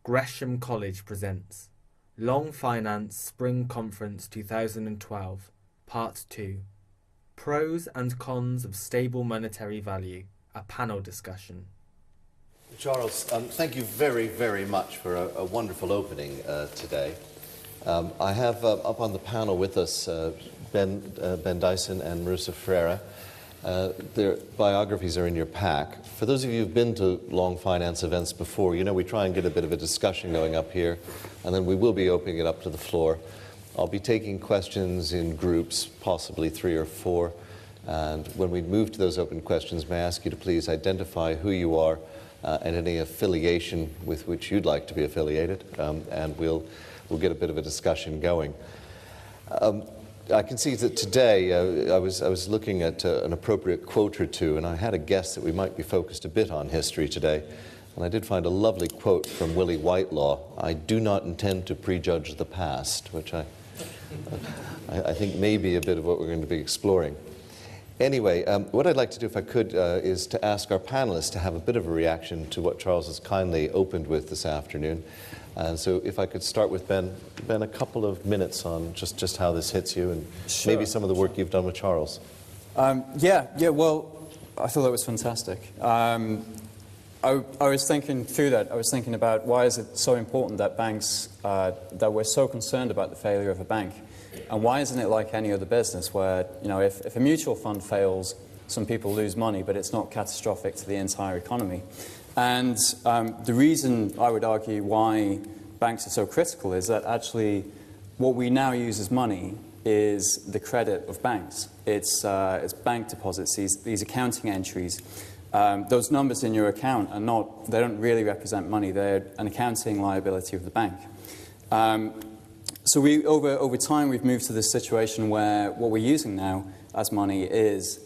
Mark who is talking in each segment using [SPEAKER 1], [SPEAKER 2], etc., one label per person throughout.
[SPEAKER 1] Gresham College presents Long Finance Spring Conference 2012, Part 2, Pros and Cons of Stable Monetary Value, a panel discussion.
[SPEAKER 2] Charles, thank you very, very much for a wonderful opening today. I have up on the panel with us Ben Dyson and Marusa Freire. Their biographies are in your pack. For those of you who've been to long finance events before, you know we try and get a bit of a discussion going up here, and then we will be opening it up to the floor. I'll be taking questions in groups, possibly 3 or 4, and when we move to those open questions, may I ask you to please identify who you are and any affiliation with which you'd like to be affiliated, and we'll get a bit of a discussion going. I can see that today I was looking at an appropriate quote or two, and I had a guess that we might be focused a bit on history today. And I did find a lovely quote from Willie Whitelaw: "I do not intend to prejudge the past," which I think may be a bit of what we're going to be exploring. Anyway, what I'd like to do, if I could, is to ask our panelists to have a bit of a reaction to what Charles has kindly opened with this afternoon. And so if I could start with Ben, a couple of minutes on just how this hits you and
[SPEAKER 3] Sure.
[SPEAKER 2] maybe some of the work you've done with Charles.
[SPEAKER 3] Well, I thought that was fantastic. I was thinking through that. I was thinking about why is it so important that banks, that we're so concerned about the failure of a bank. And why isn't it like any other business where, you know, if a mutual fund fails, some people lose money, but it's not catastrophic to the entire economy. And the reason I would argue why banks are so critical is that actually what we now use as money is the credit of banks. It's bank deposits, these accounting entries. Those numbers in your account they don't really represent money. They're an accounting liability of the bank. So over time we've moved to this situation where what we're using now as money is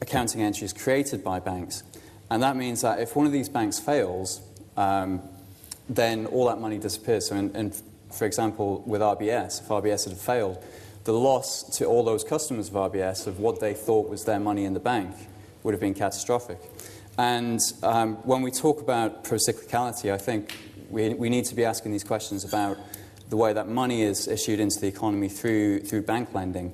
[SPEAKER 3] accounting entries created by banks. And that means that if one of these banks fails, then all that money disappears. So for example, with RBS, if RBS had failed, the loss to all those customers of RBS of what they thought was their money in the bank would have been catastrophic. And when we talk about procyclicality, I think we need to be asking these questions about the way that money is issued into the economy through bank lending,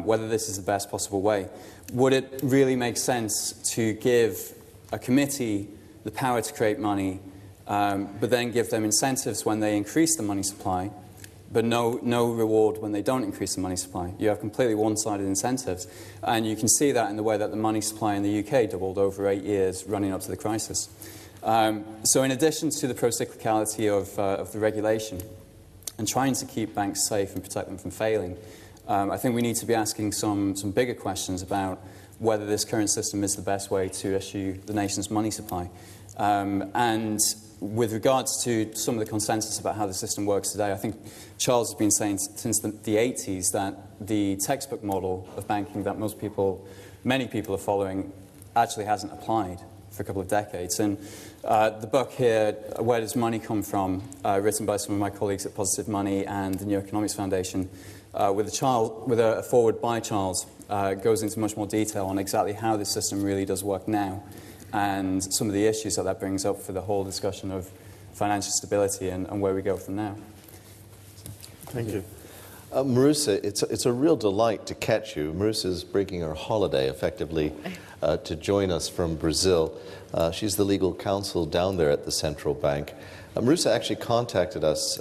[SPEAKER 3] whether this is the best possible way. Would it really make sense to give a committee the power to create money, but then give them incentives when they increase the money supply, but no reward when they don't increase the money supply? You have completely one-sided incentives, and you can see that in the way that the money supply in the UK doubled over 8 years running up to the crisis. So in addition to the procyclicality of the regulation and trying to keep banks safe and protect them from failing, I think we need to be asking some bigger questions about whether this current system is the best way to issue the nation's money supply. And with regards to some of the consensus about how the system works today, I think Charles has been saying since the 80s that the textbook model of banking that many people are following actually hasn't applied for a couple of decades. And the book here, Where Does Money Come From?, written by some of my colleagues at Positive Money and the New Economics Foundation, with a foreword by Charles, goes into much more detail on exactly how this system really does work now and some of the issues that brings up for the whole discussion of financial stability and where we go from now.
[SPEAKER 2] Thank you. Marusa, it's a real delight to catch you. Marusa's breaking her holiday, effectively, to join us from Brazil. She's the legal counsel down there at the central bank. Marusa actually contacted us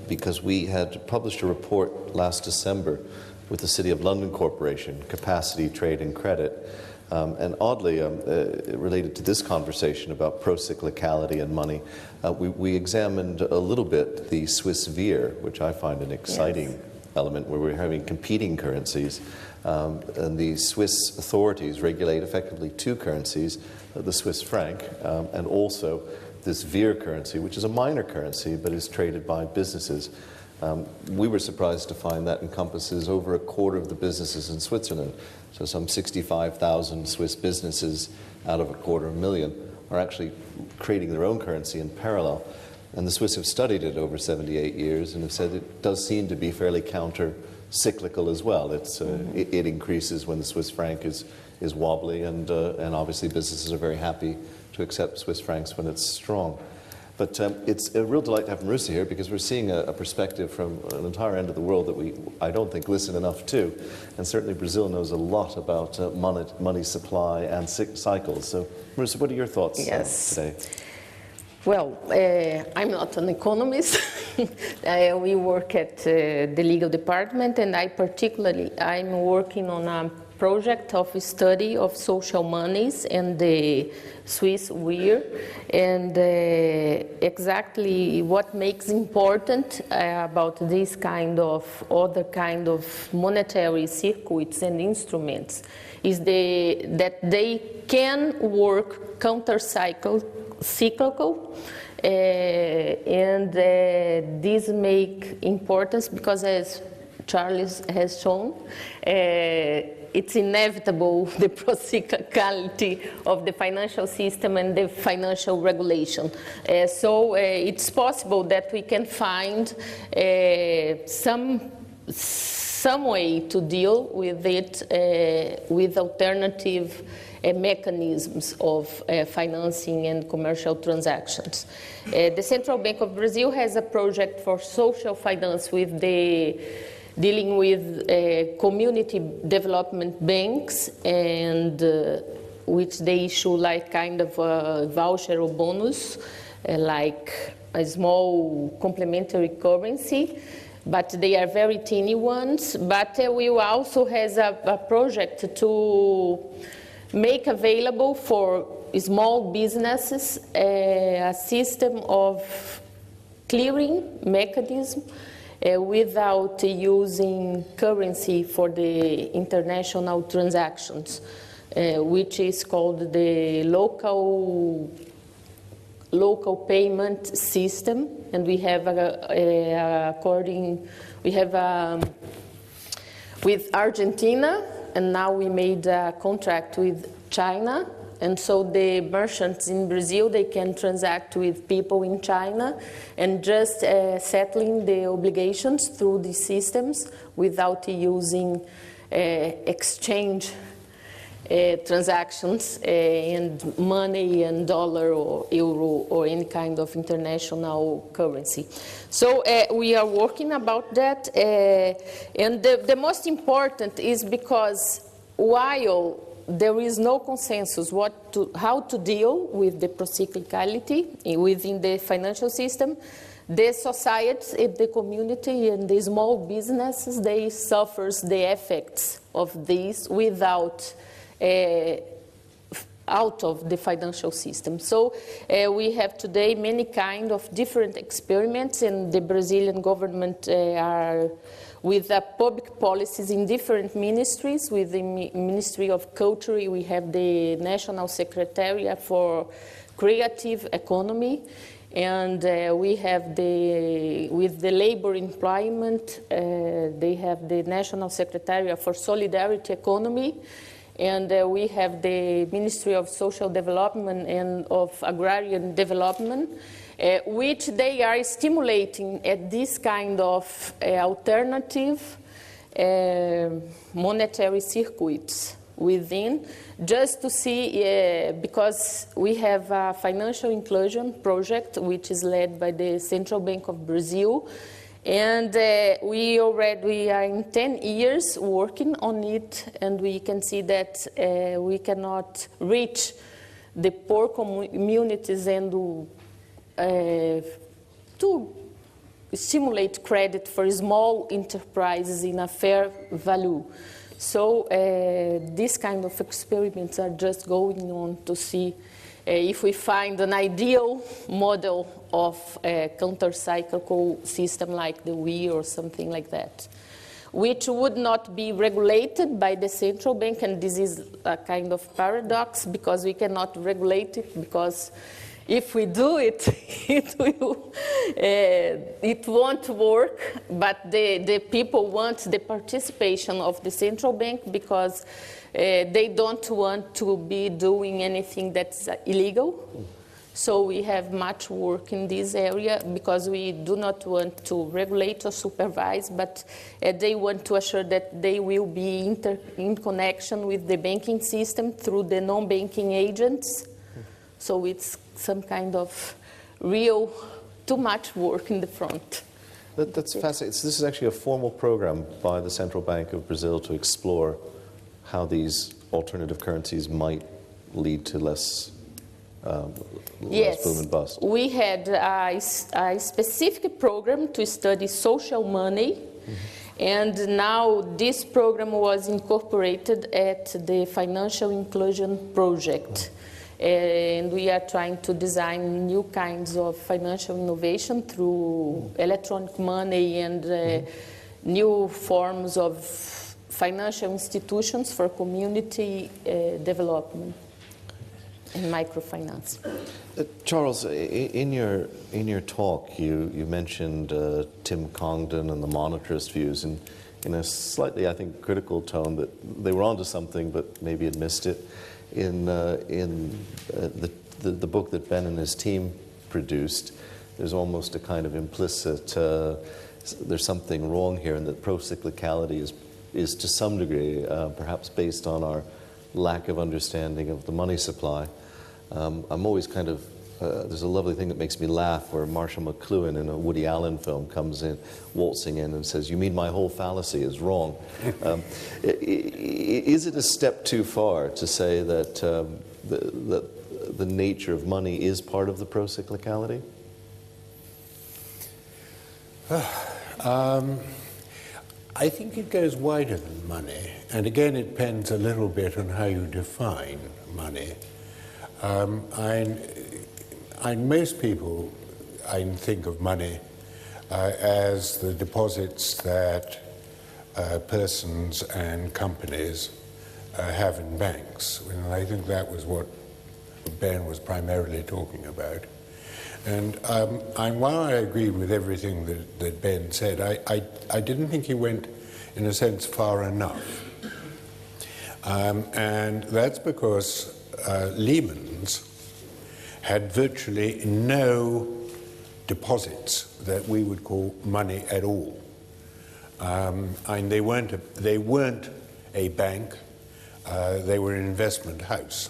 [SPEAKER 2] because we had published a report last December with the City of London Corporation, Capacity, Trade and Credit. And oddly, related to this conversation about procyclicality and money, we examined a little bit the Swiss veer, which I find an exciting element where we're having competing currencies. And the Swiss authorities regulate effectively 2 currencies, the Swiss franc and also this veer currency, which is a minor currency but is traded by businesses. We were surprised to find that encompasses over a quarter of the businesses in Switzerland. So some 65,000 Swiss businesses out of 250,000 are actually creating their own currency in parallel. And the Swiss have studied it over 78 years and have said it does seem to be fairly counter-cyclical as well. It increases when the Swiss franc is wobbly, and obviously businesses are very happy to accept Swiss francs when it's strong. But it's a real delight to have Marusa here because we're seeing a perspective from an entire end of the world that I don't think, listen enough to. And certainly Brazil knows a lot about money supply and cycles. So, Marusa, what are your thoughts today?
[SPEAKER 4] Well, I'm not an economist. We work at the legal department, and I'm working on a project of study of social monies and the Swiss weir, and exactly what makes important about this kind of other kind of monetary circuits and instruments is that they can work cyclical, and this make importance because, as Charles has shown, it's inevitable, the procyclicality of the financial system and the financial regulation. So it's possible that we can find some way to deal with it with alternative mechanisms of financing and commercial transactions. The Central Bank of Brazil has a project for social finance with dealing with community development banks, and which they issue like kind of a voucher or bonus, like a small complementary currency, but they are very teeny ones. But we also has a project to make available for small businesses a system of clearing mechanism without using currency for the international transactions, which is called the local payment system. And we have with Argentina, and now we made a contract with China. And so the merchants in Brazil, they can transact with people in China and just settling the obligations through these systems without using exchange transactions and money and dollar or euro or any kind of international currency. So we are working about that. And the most important is because while there is no consensus how to deal with the procyclicality within the financial system, the society, the community, and the small businesses, they suffer the effects of this without out of the financial system. So we have today many kind of different experiments, and the Brazilian government are with public policies in different ministries. With the Ministry of Culture, we have the National Secretariat for Creative Economy, and we have with the labor employment, they have the National Secretariat for Solidarity Economy, and we have the Ministry of Social Development and of Agrarian Development, which they are stimulating at this kind of alternative monetary circuits within, just to see, because we have a financial inclusion project which is led by the Central Bank of Brazil, and we are in 10 years working on it, and we can see that we cannot reach the poor communities and to stimulate credit for small enterprises in a fair value. So these kind of experiments are just going on to see if we find an ideal model of a counter-cyclical system like the weir or something like that, which would not be regulated by the central bank. And this is a kind of paradox, because we cannot regulate it, because if we do it, it won't work. But the people want the participation of the central bank, because they don't want to be doing anything that's illegal. So we have much work in this area, because we do not want to regulate or supervise, but they want to assure that they will be in connection with the banking system through the non-banking agents. So it's some kind of too much work in the front.
[SPEAKER 2] That's fascinating. So this is actually a formal program by the Central Bank of Brazil to explore how these alternative currencies might lead to less boom and bust.
[SPEAKER 4] We had a specific program to study social money, and now this program was incorporated at the Financial Inclusion Project. And we are trying to design new kinds of financial innovation through electronic money and new forms of financial institutions for community development and microfinance.
[SPEAKER 2] Charles, in your talk, you mentioned Tim Congdon and the monetarist views in a slightly, I think, critical tone, that they were onto something, but maybe had missed it. In the book that Ben and his team produced, there's almost a kind of implicit, there's something wrong here, and that pro-cyclicality is to some degree perhaps based on our lack of understanding of the money supply. I'm always kind of, there's a lovely thing that makes me laugh where Marshall McLuhan in a Woody Allen film comes in, waltzing in and says, "You mean my whole fallacy is wrong?" Is it a step too far to say that the nature of money is part of the pro-cyclicality?
[SPEAKER 5] I think it goes wider than money. And again, it depends a little bit on how you define money. Most people, I think of money as the deposits that persons and companies have in banks. And I think that was what Ben was primarily talking about. And while I agree with everything that Ben said, I didn't think he went, in a sense, far enough. And that's because Lehman's had virtually no deposits that we would call money at all. And they weren't a bank, they were an investment house.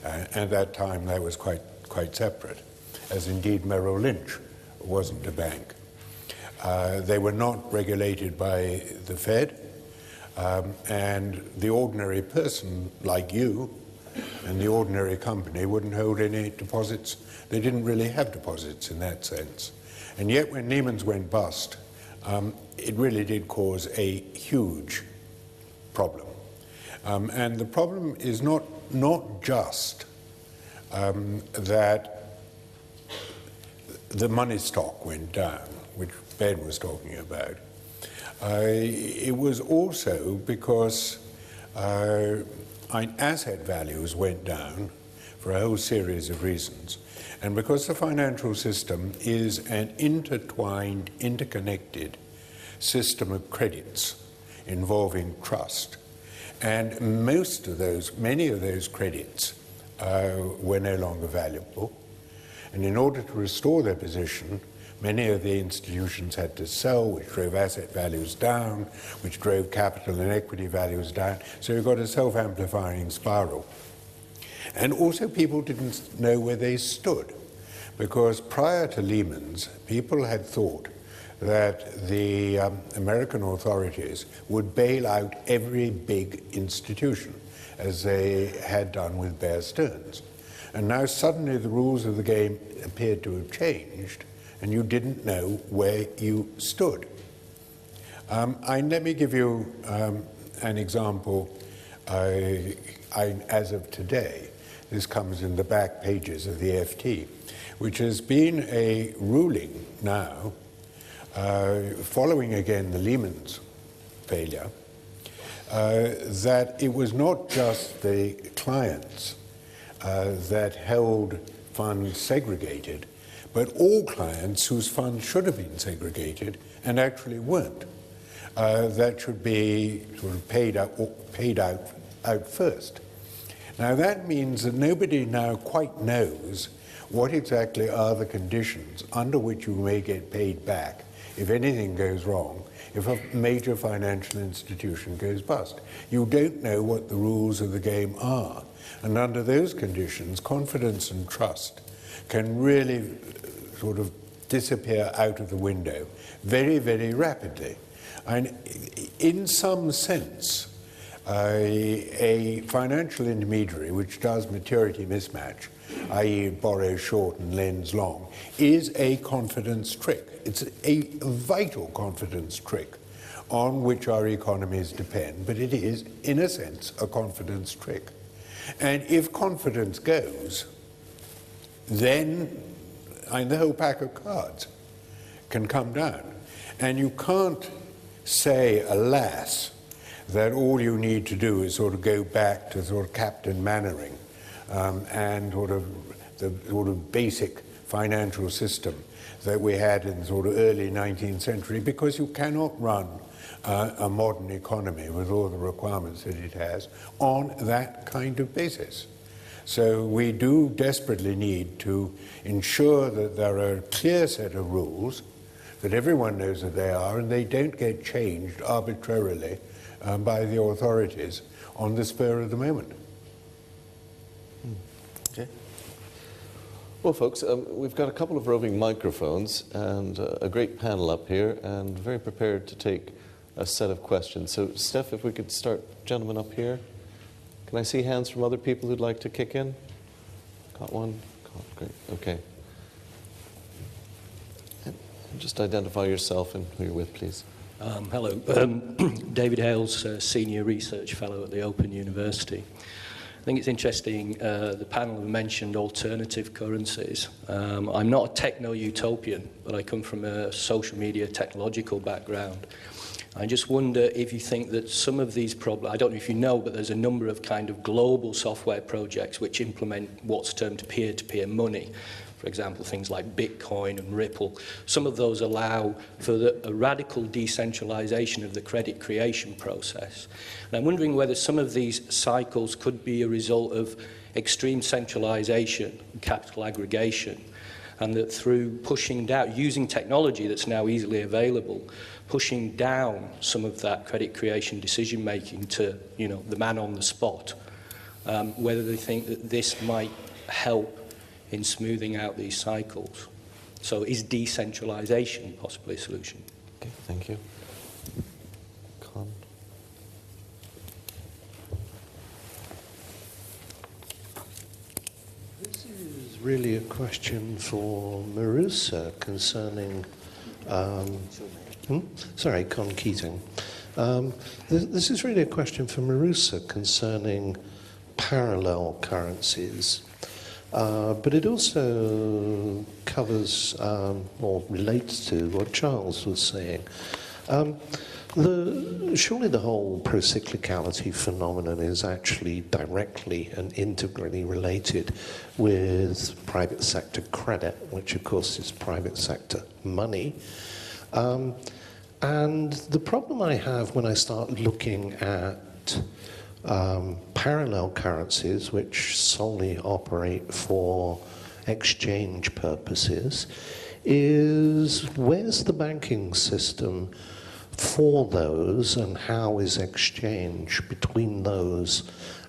[SPEAKER 5] At that time, that was quite separate, as indeed Merrill Lynch wasn't a bank. They were not regulated by the Fed, and the ordinary person like you and the ordinary company wouldn't hold any deposits. They didn't really have deposits in that sense. And yet when Lehman's went bust, it really did cause a huge problem. And the problem is not just that the money stock went down, which Ben was talking about. It was also because asset values went down for a whole series of reasons. And because the financial system is an intertwined, interconnected system of credits involving trust, and many of those credits were no longer valuable. And in order to restore their position, many of the institutions had to sell, which drove asset values down, which drove capital and equity values down. So you've got a self-amplifying spiral. And also people didn't know where they stood, because prior to Lehman's, people had thought that the American authorities would bail out every big institution, as they had done with Bear Stearns. And now suddenly the rules of the game appeared to have changed, and you didn't know where you stood. Let me give you an example as of today. This comes in the back pages of the FT, which has been a ruling now, following again the Lehman's failure, that it was not just the clients that held funds segregated, but all clients whose funds should have been segregated and actually weren't. That should be sort of paid out first. Now that means that nobody now quite knows what exactly are the conditions under which you may get paid back if anything goes wrong, if a major financial institution goes bust. You don't know what the rules of the game are. And under those conditions, confidence and trust can really sort of disappear out of the window very, very rapidly. And in some sense, a financial intermediary which does maturity mismatch, i.e. borrows short and lends long, is a confidence trick. It's a vital confidence trick on which our economies depend, but it is, in a sense, a confidence trick. And if confidence goes, then the whole pack of cards can come down. And you can't say, alas, that all you need to do is sort of go back to sort of Captain Mannering and sort of the sort of basic financial system that we had in the sort of early 19th century, because you cannot run a modern economy with all the requirements that it has on that kind of basis. So we do desperately need to ensure that there are a clear set of rules, that everyone knows that they are, and they don't get changed arbitrarily by the authorities on the spur of the moment.
[SPEAKER 2] Okay. Well, folks, we've got a couple of roving microphones and a great panel up here, and very prepared to take a set of questions. So, Steph, if we could start, gentlemen up here. Can I see hands from other people who'd like to kick in? Got one? Great, okay. And just identify yourself and who you're with, please.
[SPEAKER 6] Hello. David Hales, Senior Research Fellow at the Open University. I think it's interesting, the panel mentioned alternative currencies. I'm not a techno-utopian, but I come from a social media technological background. I just wonder if you think that some of these problems, I don't know if you know, but there's a number of kind of global software projects which implement what's termed peer-to-peer money. For example, things like Bitcoin and Ripple. Some of those allow for a radical decentralization of the credit creation process. And I'm wondering whether some of these cycles could be a result of extreme centralization, capital aggregation, and that through pushing down, using technology that's now easily available, pushing down some of that credit creation decision-making to, the man on the spot, whether they think that this might help in smoothing out these cycles. So is decentralization possibly a solution?
[SPEAKER 2] Okay, thank you. Con.
[SPEAKER 7] This is really a question for Marusa concerning Sorry, Con Keating. This is really a question for Marusa concerning parallel currencies, but it also covers or relates to what Charles was saying. Surely the whole procyclicality phenomenon is actually directly and integrally related with private sector credit, which of course is private sector money. And the problem I have when I start looking at parallel currencies, which solely operate for exchange purposes, is where's the banking system for those, and how is exchange between those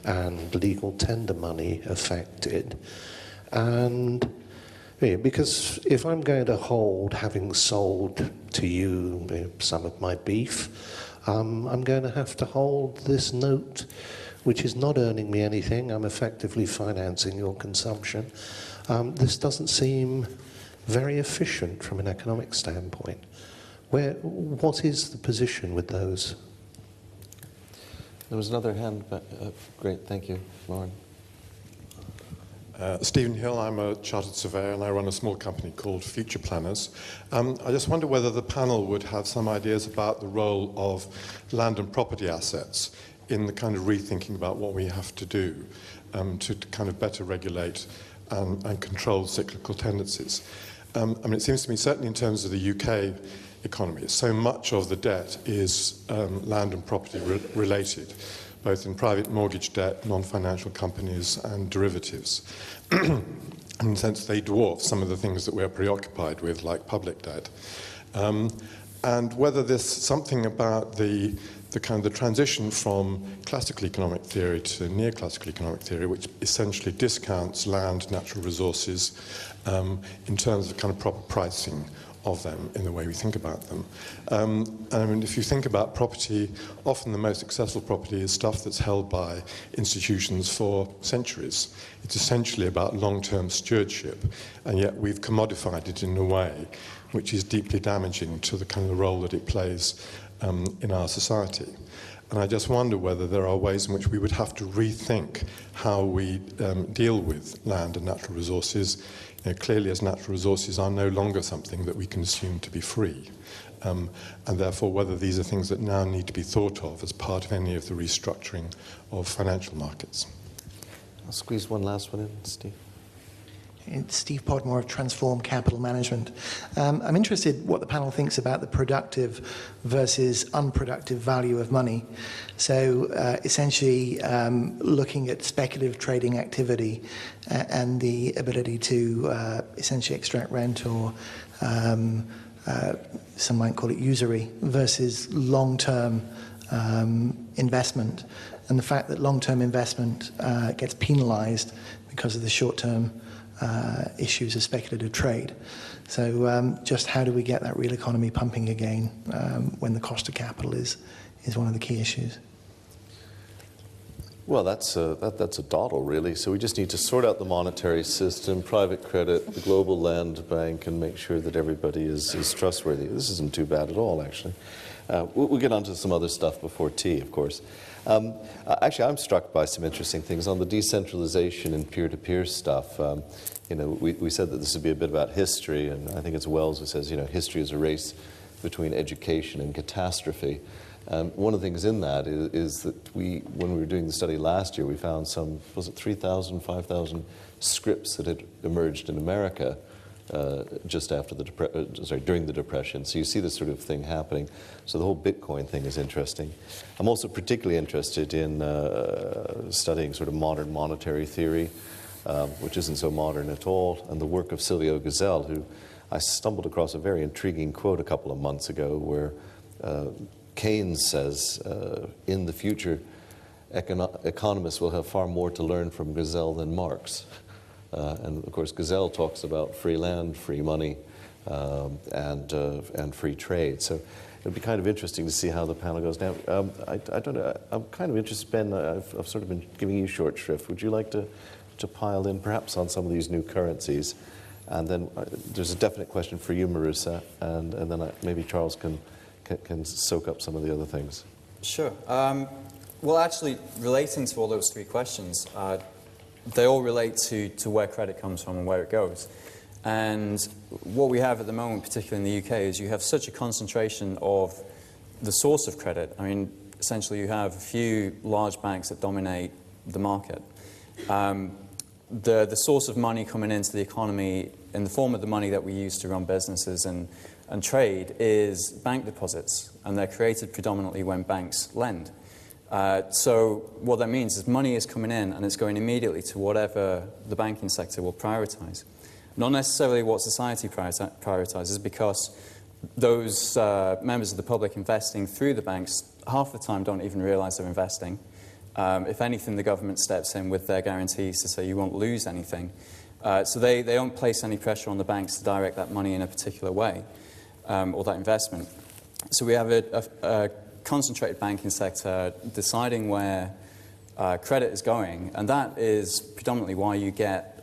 [SPEAKER 7] and legal tender money affected? And because if I'm going to hold, having sold to you some of my beef, I'm going to have to hold this note, which is not earning me anything. I'm effectively financing your consumption. This doesn't seem very efficient from an economic standpoint. What is the position with those?
[SPEAKER 2] There was another hand, but great, thank you, Lauren.
[SPEAKER 8] Stephen Hill, I'm a chartered surveyor and I run a small company called Future Planners. I just wonder whether the panel would have some ideas about the role of land and property assets in the kind of rethinking about what we have to do to kind of better regulate and control cyclical tendencies. It seems to me, certainly in terms of the UK economy, so much of the debt is land and property related, both in private mortgage debt, non-financial companies, and derivatives. In a sense, they dwarf some of the things that we're preoccupied with, like public debt. And whether there's something about the the transition from classical economic theory to neoclassical economic theory, which essentially discounts land, natural resources, in terms of kind of proper pricing of them in the way we think about them. I mean, if you think about property, often the most successful property is stuff that's held by institutions for centuries. It's essentially about long-term stewardship, and yet we've commodified it in a way which is deeply damaging to the kind of role that it plays in our society. And I just wonder whether there are ways in which we would have to rethink how we deal with land and natural resources. You know, clearly, as natural resources are no longer something that we can assume to be free. And therefore, whether these are things that now need to be thought of as part of any of the restructuring of financial markets.
[SPEAKER 2] I'll squeeze one last one in, Steve.
[SPEAKER 9] It's Steve Podmore of Transform Capital Management. I'm interested what the panel thinks about the productive versus unproductive value of money. So essentially looking at speculative trading activity and the ability to essentially extract rent, or some might call it usury, versus long-term investment. And the fact that long-term investment gets penalized because of the short-term issues of speculative trade. So just how do we get that real economy pumping again when the cost of capital is one of the key issues?
[SPEAKER 2] Well, that's a dawdle, really. So we just need to sort out the monetary system, private credit, the global land bank, and make sure that everybody is trustworthy. This isn't too bad at all, actually. We'll get on to some other stuff before tea, of course. Actually, I'm struck by some interesting things on the decentralization and peer-to-peer stuff. You know, we said that this would be a bit about history, and I think it's Wells who says, you know, history is a race between education and catastrophe. One of the things in that is that when we were doing the study last year, we found some, was it 3,000, 5,000 scripts that had emerged in America just after during the Depression. So you see this sort of thing happening. So the whole Bitcoin thing is interesting. I'm also particularly interested in studying sort of modern monetary theory, which isn't so modern at all, and the work of Silvio Gesell, who I stumbled across a very intriguing quote a couple of months ago where Keynes says, in the future, economists will have far more to learn from Gesell than Marx. And of course, Gesell talks about free land, free money, and free trade. So it'd be kind of interesting to see how the panel goes. Now, I don't know. I'm kind of interested, Ben. I've sort of been giving you short shrift. Would you like to pile in, perhaps, on some of these new currencies? And then there's a definite question for you, Marusa, and then maybe Charles can soak up some of the other things.
[SPEAKER 3] Sure. Well, actually, relating to all those three questions, they all relate to where credit comes from and where it goes. And what we have at the moment, particularly in the UK, is you have such a concentration of the source of credit. I mean, essentially you have a few large banks that dominate the market. The source of money coming into the economy in the form of the money that we use to run businesses and trade is bank deposits, and they're created predominantly when banks lend. So what that means is money is coming in and it's going immediately to whatever the banking sector will prioritize. Not necessarily what society prioritizes, because those members of the public investing through the banks half the time don't even realize they're investing. If anything, the government steps in with their guarantees to say you won't lose anything. So they don't place any pressure on the banks to direct that money in a particular way, or that investment. So we have a concentrated banking sector deciding where credit is going, and that is predominantly why you get,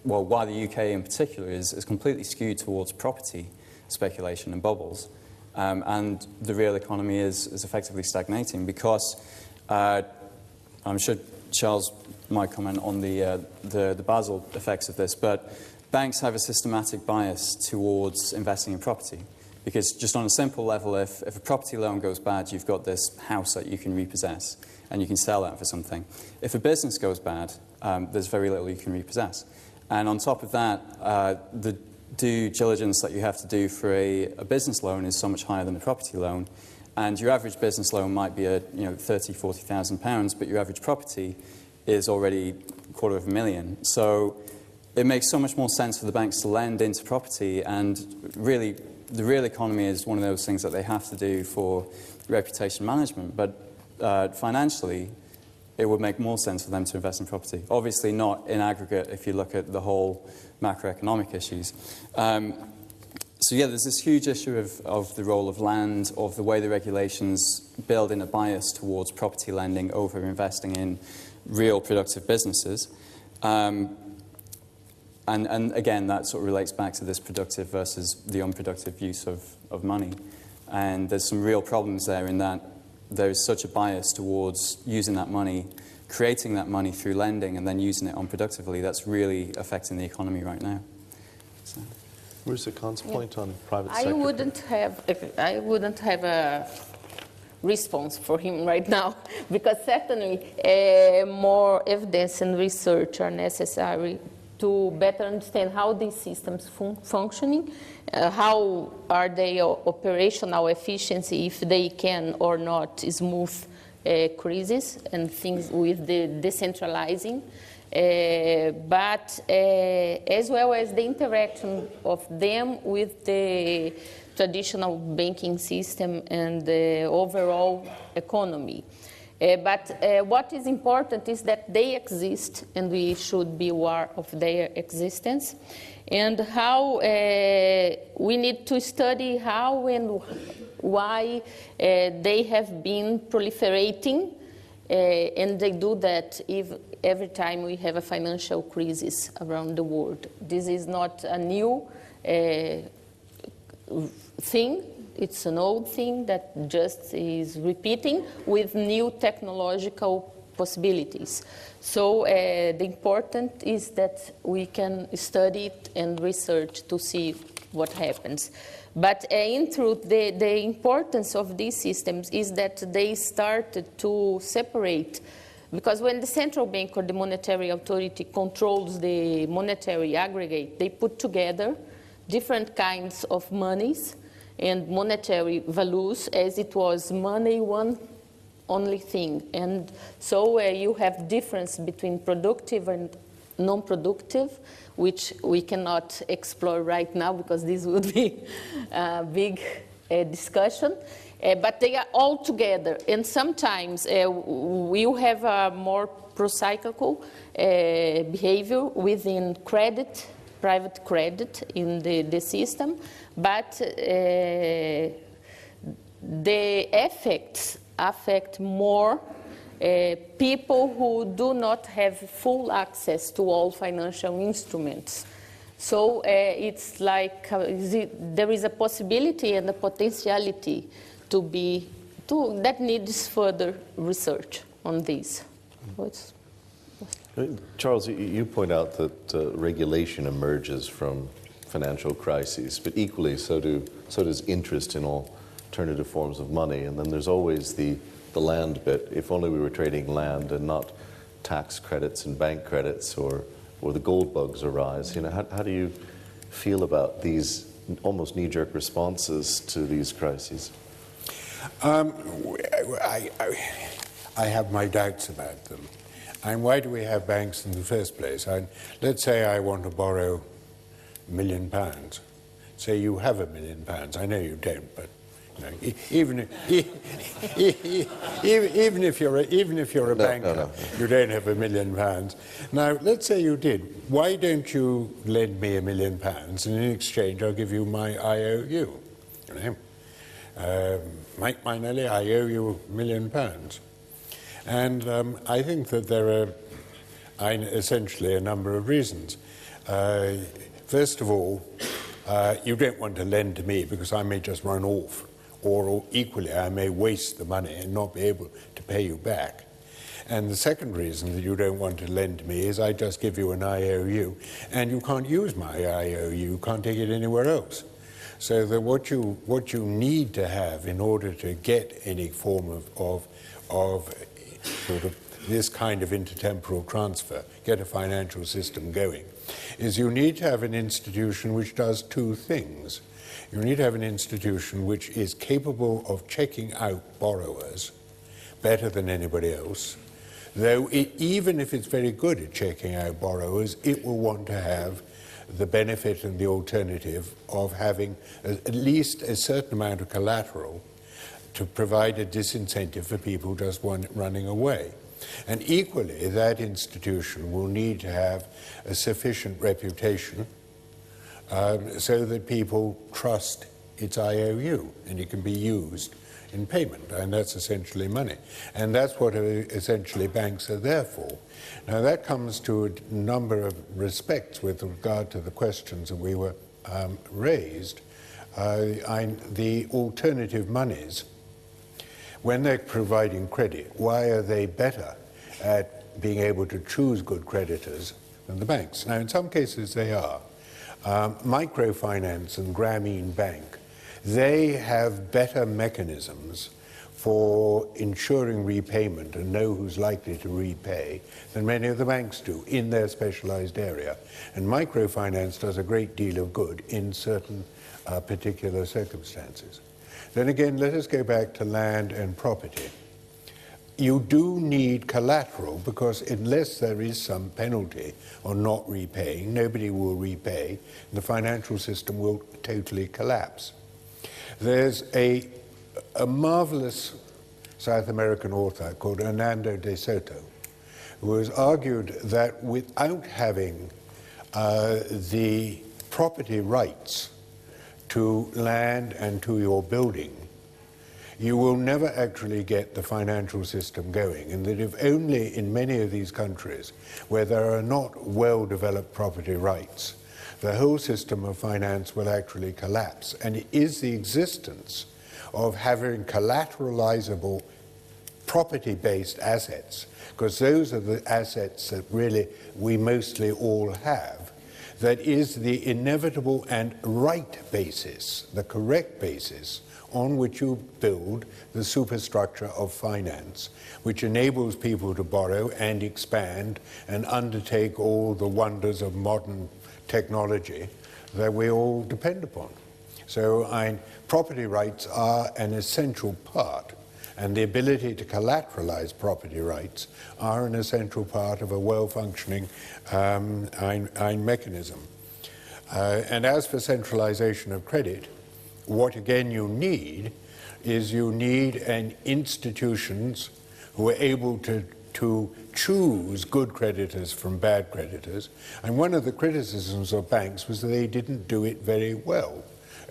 [SPEAKER 3] well, why the UK in particular is completely skewed towards property speculation and bubbles, and the real economy is effectively stagnating, because I'm sure Charles might comment on the Basel effects of this, but banks have a systematic bias towards investing in property. Because just on a simple level, if a property loan goes bad, you've got this house that you can repossess, and you can sell that for something. If a business goes bad, there's very little you can repossess. And on top of that, the due diligence that you have to do for a business loan is so much higher than a property loan. And your average business loan might be £30,000, £40,000, but your average property is already $250,000. So it makes so much more sense for the banks to lend into property and really the real economy is one of those things that they have to do for reputation management, but financially, it would make more sense for them to invest in property. Obviously not in aggregate if you look at the whole macroeconomic issues. So yeah, there's this huge issue of the role of land, of the way the regulations build in a bias towards property lending over investing in real productive businesses. And again, that sort of relates back to this productive versus the unproductive use of money. And there's some real problems there in that there is such a bias towards using that money, creating that money through lending and then using it unproductively. That's really affecting the economy right now. So.
[SPEAKER 2] Marusa, Khan's point on private
[SPEAKER 4] I
[SPEAKER 2] sector?
[SPEAKER 4] I wouldn't have a response for him right now, because certainly more evidence and research are necessary to better understand how these systems functioning, how are they operational efficiency, if they can or not smooth crises and things with the decentralizing, but as well as the interaction of them with the traditional banking system and the overall economy. But what is important is that they exist, and we should be aware of their existence, and how we need to study how and why they have been proliferating, and they do that every time we have a financial crisis around the world. This is not a new thing. It's an old thing that just is repeating with new technological possibilities. So the important is that we can study it and research to see what happens. But in truth, the importance of these systems is that they started to separate, because when the central bank or the monetary authority controls the monetary aggregate, they put together different kinds of monies and monetary values, as it was money one only thing. And so you have difference between productive and non-productive, which we cannot explore right now because this would be a big discussion. But they are all together, and sometimes you have a more pro-cyclical behavior within credit, private credit in the system, but the effects affect more people who do not have full access to all financial instruments. So it's like there is a possibility and a potentiality that needs further research on this.
[SPEAKER 2] Charles, you point out that regulation emerges from financial crises, but equally so does interest in alternative forms of money. And then there's always the land bit. If only we were trading land and not tax credits and bank credits, or the gold bugs arise. You know, how do you feel about these almost knee-jerk responses to these crises?
[SPEAKER 5] I have my doubts about them. And why do we have banks in the first place? Let's say I want to borrow £1 million. Say you have £1 million. I know you don't, but you know, even if you're a banker, you don't have £1 million. Now, let's say you did. Why don't you lend me £1 million, and in exchange I'll give you my IOU? You know, Mike Mainelli, I owe you £1 million. And I think that there are essentially a number of reasons. First of all, you don't want to lend to me because I may just run off, or equally I may waste the money and not be able to pay you back. And the second reason that you don't want to lend to me is I just give you an IOU and you can't use my IOU, you can't take it anywhere else. So that what you need to have in order to get any form of sort of this kind of intertemporal transfer, get a financial system going, is you need to have an institution which does two things. You need to have an institution which is capable of checking out borrowers better than anybody else, though even if it's very good at checking out borrowers, it will want to have the benefit and the alternative of having at least a certain amount of collateral to provide a disincentive for people just running away. And equally, that institution will need to have a sufficient reputation so that people trust its IOU and it can be used in payment, and that's essentially money. And that's what essentially banks are there for. Now that comes to a number of respects with regard to the questions that we were raised. The alternative monies, when they're providing credit, why are they better at being able to choose good creditors than the banks? Now in some cases they are. Microfinance and Grameen Bank, they have better mechanisms for ensuring repayment and know who's likely to repay than many of the banks do in their specialized area. And microfinance does a great deal of good in certain particular circumstances. Then again, let us go back to land and property. You do need collateral because unless there is some penalty on not repaying, nobody will repay, and the financial system will totally collapse. There's a marvelous South American author called Hernando de Soto, who has argued that without having the property rights to land and to your building, you will never actually get the financial system going, and that if only in many of these countries where there are not well-developed property rights, the whole system of finance will actually collapse. And it is the existence of having collateralizable property-based assets, because those are the assets that really we mostly all have, that is the inevitable and right basis, the correct basis on which you build the superstructure of finance, which enables people to borrow and expand and undertake all the wonders of modern technology that we all depend upon. So property rights are an essential part, and the ability to collateralize property rights are an essential part of a well-functioning mechanism. And as for centralization of credit, what again you need is institutions who are able to choose good creditors from bad creditors. And one of the criticisms of banks was that they didn't do it very well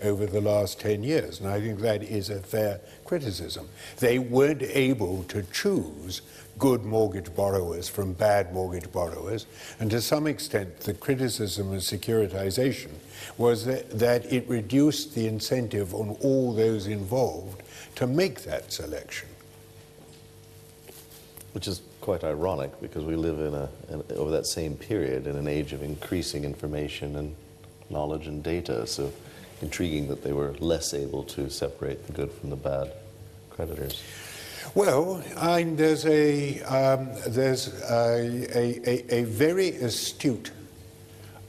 [SPEAKER 5] over the last 10 years. And I think that is a fair criticism. They weren't able to choose good mortgage borrowers from bad mortgage borrowers. And to some extent, the criticism of securitization was that it reduced the incentive on all those involved to make that selection.
[SPEAKER 2] Which is quite ironic, because we live over that same period in an age of increasing information and knowledge and data. So intriguing that they were less able to separate the good from the bad creditors.
[SPEAKER 5] Well, there's a very astute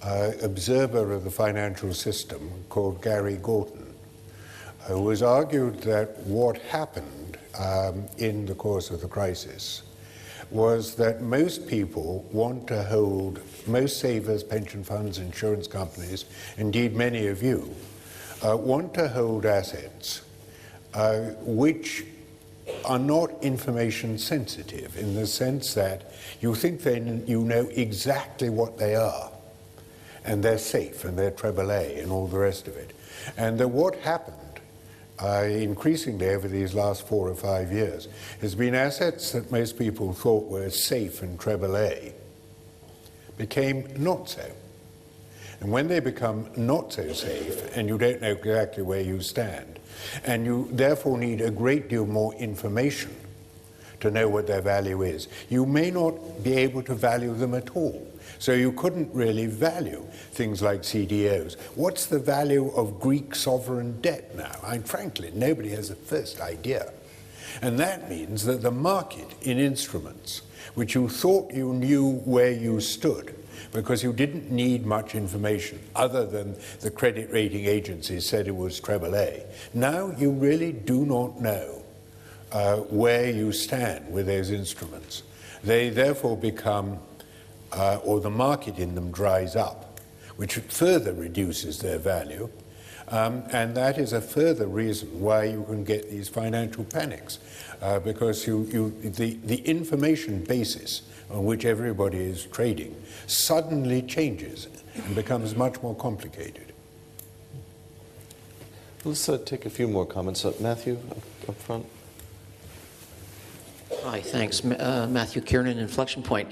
[SPEAKER 5] observer of the financial system called Gary Gorton, who has argued that what happened in the course of the crisis was that most people want to hold, most savers, pension funds, insurance companies, indeed many of you, want to hold assets which are not information sensitive, in the sense that you think you know exactly what they are, and they're safe, and they're AAA, and all the rest of it. And that what happened increasingly over these last 4 or 5 years has been assets that most people thought were safe and AAA became not so. And when they become not so safe, and you don't know exactly where you stand, and you therefore need a great deal more information to know what their value is, you may not be able to value them at all. So you couldn't really value things like CDOs. What's the value of Greek sovereign debt now? Frankly, nobody has the first idea. And that means that the market in instruments, which you thought you knew where you stood, because you didn't need much information other than the credit rating agencies said it was AAA. Now you really do not know where you stand with those instruments. They therefore become, or the market in them dries up, which further reduces their value. And that is a further reason why you can get these financial panics, because the information basis on which everybody is trading suddenly changes and becomes much more complicated.
[SPEAKER 2] Let's take a few more comments. Matthew, up front.
[SPEAKER 10] Hi, thanks. Matthew Kiernan, Inflection Point.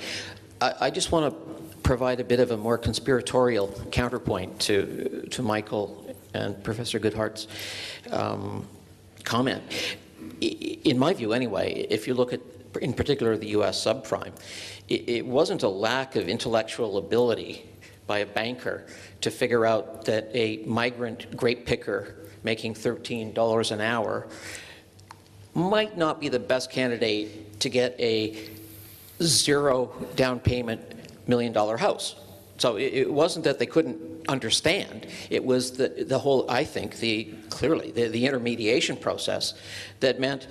[SPEAKER 10] I just want to provide a bit of a more conspiratorial counterpoint to Michael and Professor Goodhart's comment. In my view, anyway, if you look at, in particular, the U.S. subprime, it wasn't a lack of intellectual ability by a banker to figure out that a migrant grape picker making $13 an hour might not be the best candidate to get a zero down payment $1 million house. So it wasn't that they couldn't understand. It was the whole, I think, clearly the intermediation process that meant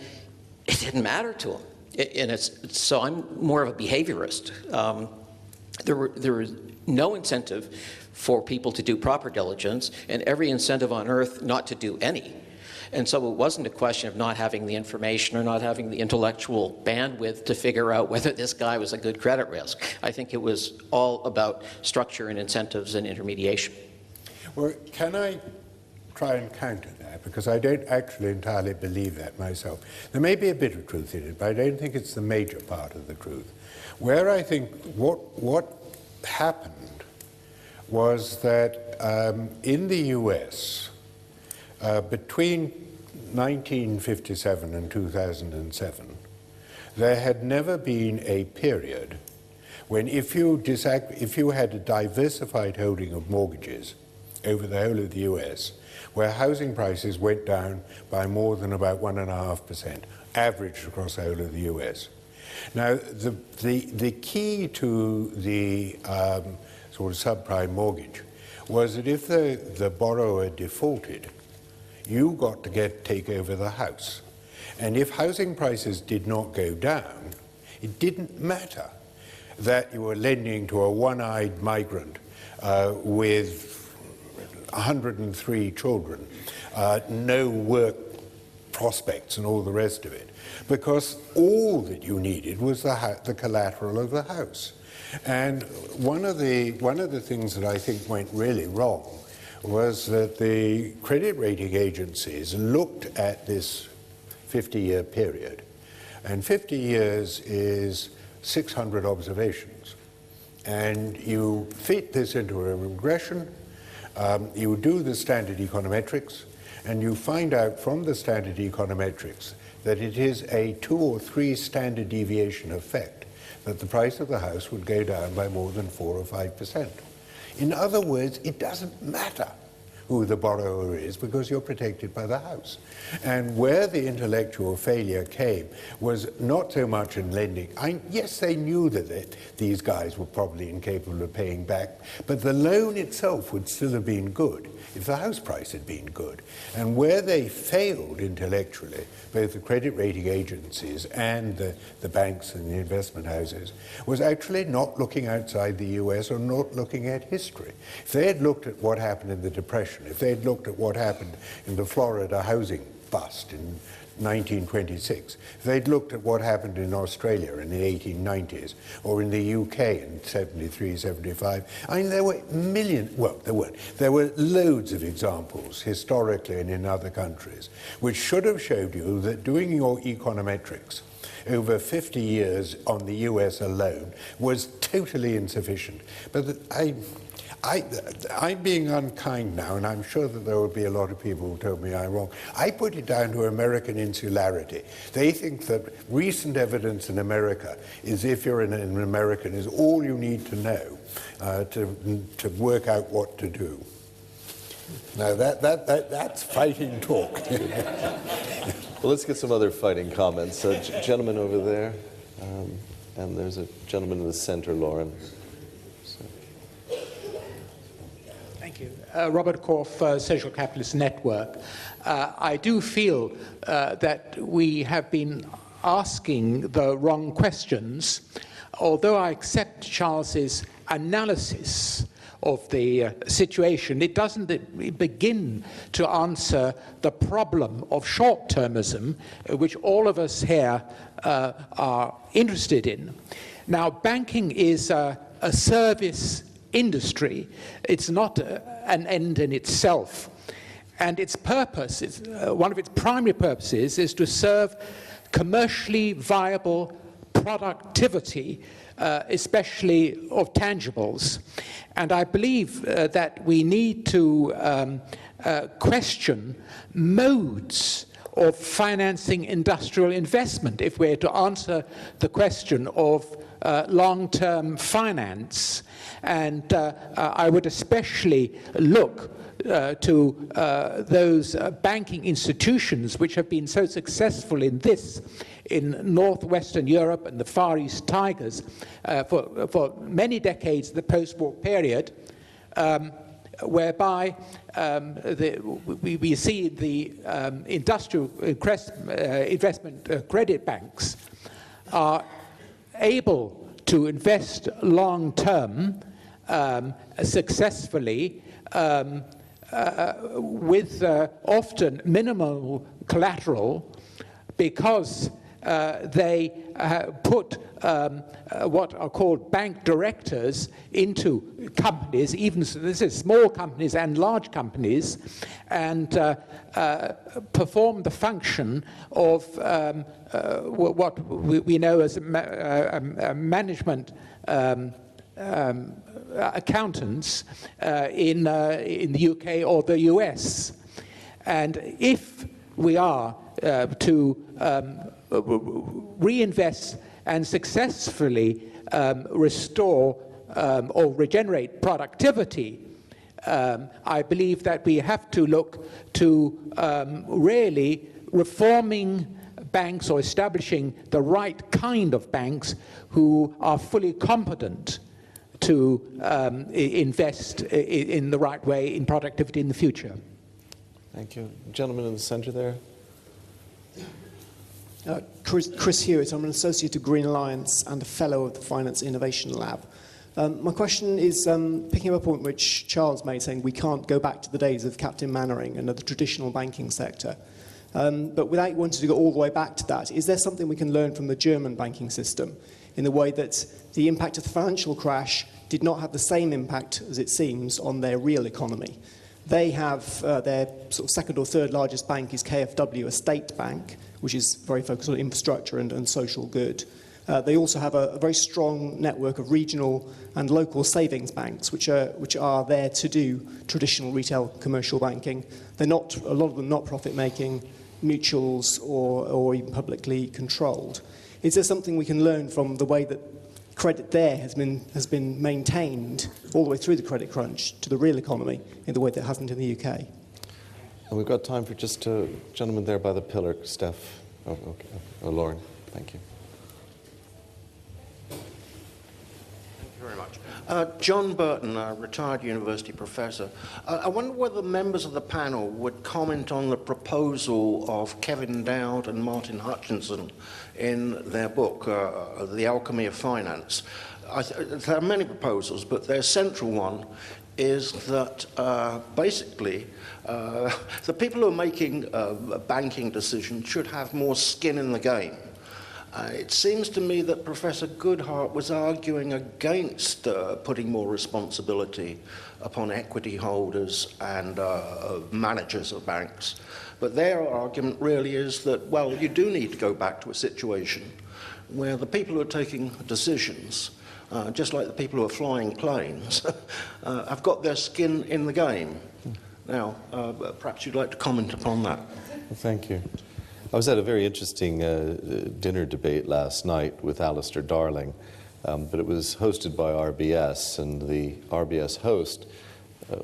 [SPEAKER 10] it didn't matter to them. So I'm more of a behaviorist. There was no incentive for people to do proper diligence, and every incentive on earth not to do any. And so it wasn't a question of not having the information or not having the intellectual bandwidth to figure out whether this guy was a good credit risk. I think it was all about structure and incentives and intermediation.
[SPEAKER 5] Well, can I try and counter that? Because I don't actually entirely believe that myself. There may be a bit of truth in it, but I don't think it's the major part of the truth. Where I think what happened was that in the US, between 1957 and 2007, there had never been a period when if you had a diversified holding of mortgages over the whole of the US, where housing prices went down by more than about 1.5%, averaged across the whole of the US. Now, the key to the sort of subprime mortgage was that if the borrower defaulted, you got to take over the house. And if housing prices did not go down, it didn't matter that you were lending to a one-eyed migrant with 103 children, no work prospects and all the rest of it, because all that you needed was the collateral of the house. And one of the things that I think went really wrong was that the credit rating agencies looked at this 50-year period, and 50 years is 600 observations. And you fit this into a regression, you do the standard econometrics, and you find out from the standard econometrics that it is a 2 or 3 standard deviation effect that the price of the house would go down by more than 4 or 5%. In other words, it doesn't matter who the borrower is because you're protected by the house. And where the intellectual failure came was not so much in lending. Yes, they knew that these guys were probably incapable of paying back, but the loan itself would still have been good if the house price had been good. And where they failed intellectually, both the credit rating agencies and the banks and the investment houses, was actually not looking outside the US or not looking at history. If they had looked at what happened in the Depression, if they had looked at what happened in the Florida housing bust in 1926, if they'd looked at what happened in Australia in the 1890s or in the UK in 73, 75, I mean, there were millions, well, there weren't. There were loads of examples historically and in other countries which should have showed you that doing your econometrics over 50 years on the US alone was totally insufficient. But I'm being unkind now, and I'm sure that there will be a lot of people who told me I'm wrong. I put it down to American insularity. They think that recent evidence in America is, if you're an American, is all you need to know to work out what to do. Now that's fighting talk.
[SPEAKER 2] Well, let's get some other fighting comments. Gentleman over there, and there's a gentleman in the center, Lauren.
[SPEAKER 11] Thank you. Robert Korff, Social Capitalist Network. I do feel that we have been asking the wrong questions, although I accept Charles's analysis of the situation. It doesn't begin to answer the problem of short-termism, which all of us here are interested in. Now, banking is a service industry. It's not an end in itself. And its purpose, one of its primary purposes, is to serve commercially viable productivity, especially of tangibles. And I believe that we need to question modes of financing industrial investment if we're to answer the question of long-term finance. And I would especially look to those banking institutions which have been so successful in northwestern Europe and the Far East Tigers for many decades, the post-war period, whereby we see the industrial investment credit banks are able to invest long-term successfully with often minimal collateral, because they put what are called bank directors into companies, even this is small companies and large companies, and perform the function of what we know as management accountants in the UK or the US. And if we are to reinvest and successfully restore or regenerate productivity, I believe that we have to look to really reforming banks or establishing the right kind of banks who are fully competent to invest in the right way in productivity in the future.
[SPEAKER 2] Thank you. Gentleman in the center there.
[SPEAKER 12] Chris Hewitt. I'm an associate of Green Alliance and a fellow of the Finance Innovation Lab. My question is picking up a point which Charles made, saying we can't go back to the days of Captain Mannering and the traditional banking sector. But without wanting to go all the way back to that, is there something we can learn from the German banking system in the way that the impact of the financial crash did not have the same impact, as it seems, on their real economy? They have their sort of second or third largest bank is KfW, a state bank, which is very focused on infrastructure and social good. They also have a very strong network of regional and local savings banks, which are there to do traditional retail commercial banking. They're not, a lot of them, not profit-making, mutuals or even publicly controlled. Is there something we can learn from the way that credit there has been maintained all the way through the credit crunch to the real economy in the way that it hasn't in the UK?
[SPEAKER 2] And we've got time for just a gentleman there by the pillar, Steph. Oh, okay. Oh, Lauren, thank you.
[SPEAKER 13] Very much. John Burton, a retired university professor. I wonder whether members of the panel would comment on the proposal of Kevin Dowd and Martin Hutchinson in their book, The Alchemy of Finance. There are many proposals, but their central one is that basically the people who are making banking decisions should have more skin in the game. It seems to me that Professor Goodhart was arguing against putting more responsibility upon equity holders and managers of banks. But their argument really is that, well, you do need to go back to a situation where the people who are taking decisions, just like the people who are flying planes, have got their skin in the game. Now, perhaps you'd like to comment upon that.
[SPEAKER 2] Thank you. I was at a very interesting dinner debate last night with Alistair Darling, but it was hosted by RBS, and the RBS host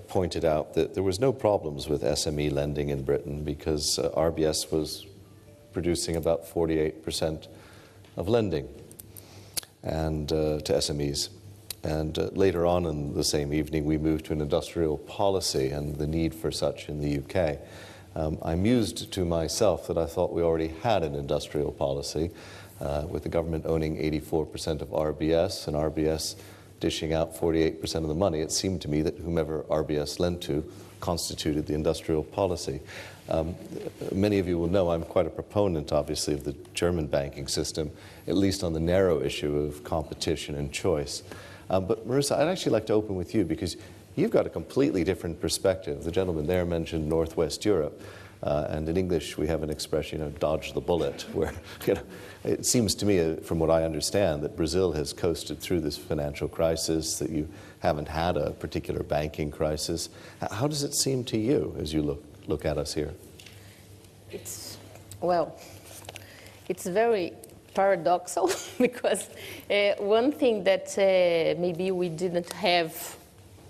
[SPEAKER 2] pointed out that there was no problems with SME lending in Britain because RBS was producing about 48% of lending and to SMEs. And later on in the same evening, we moved to an industrial policy and the need for such in the UK. I mused to myself that I thought we already had an industrial policy with the government owning 84% of RBS and RBS dishing out 48% of the money. It seemed to me that whomever RBS lent to constituted the industrial policy. Many of you will know I'm quite a proponent, obviously, of the German banking system, at least on the narrow issue of competition and choice. But Marusa, I'd actually like to open with you because you've got a completely different perspective. The gentleman there mentioned Northwest Europe, and in English we have an expression, dodge the bullet, where it seems to me, from what I understand, that Brazil has coasted through this financial crisis, that you haven't had a particular banking crisis. How does it seem to you as you look at us here?
[SPEAKER 4] It's very paradoxical because one thing that maybe we didn't have,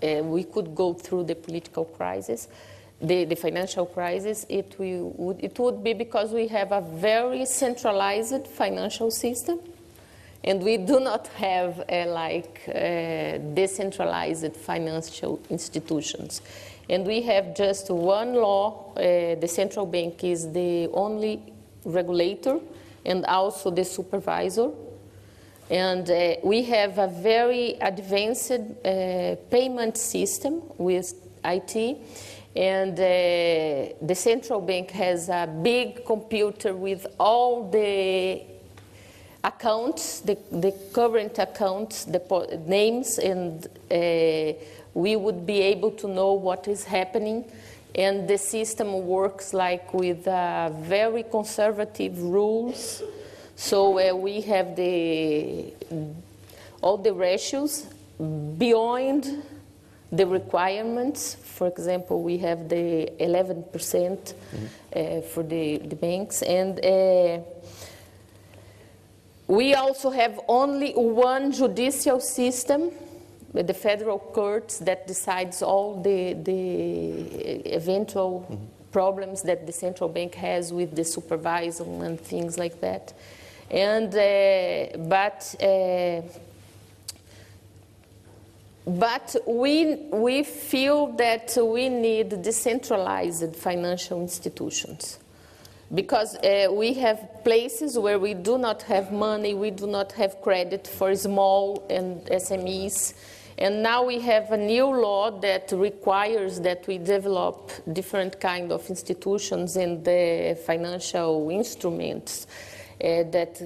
[SPEAKER 4] we could go through the political crisis, the financial crisis, it would be because we have a very centralized financial system, and we do not have decentralized financial institutions. And we have just one law. The central bank is the only regulator and also the supervisor. And we have a very advanced payment system with IT. And the central bank has a big computer with all the accounts, the current accounts, the names, and we would be able to know what is happening. And the system works with very conservative rules. So we have all the ratios beyond the requirements. For example, we have the 11% for the banks. And we also have only one judicial system, the federal courts, that decides all the eventual problems that the central bank has with the supervision and things like that. And but we feel that we need decentralized financial institutions. Because we have places where we do not have money, we do not have credit for small and SMEs. And now we have a new law that requires that we develop different kind of institutions and the financial instruments that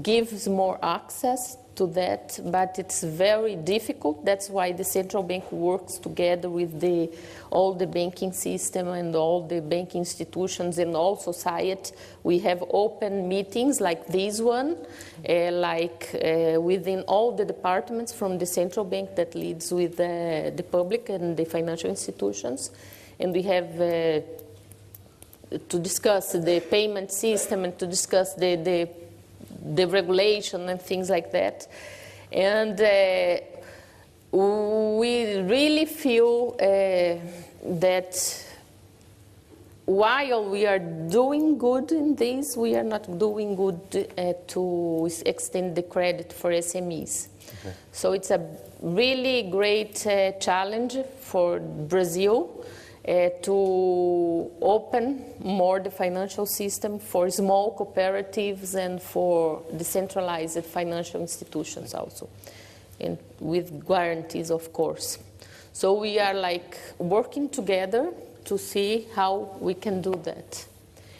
[SPEAKER 4] gives more access to that, but it's very difficult. That's why the central bank works together with all the banking system and all the banking institutions and all society. We have open meetings like this one, within all the departments from the central bank that leads with the public and the financial institutions. And we have to discuss the payment system and to discuss the regulation and things like that. And we really feel that while we are doing good in this, we are not doing good to extend the credit for SMEs. Okay. So it's a really great challenge for Brazil to open more the financial system for small cooperatives and for decentralized financial institutions also, and with guarantees, of course. So we are working together to see how we can do that.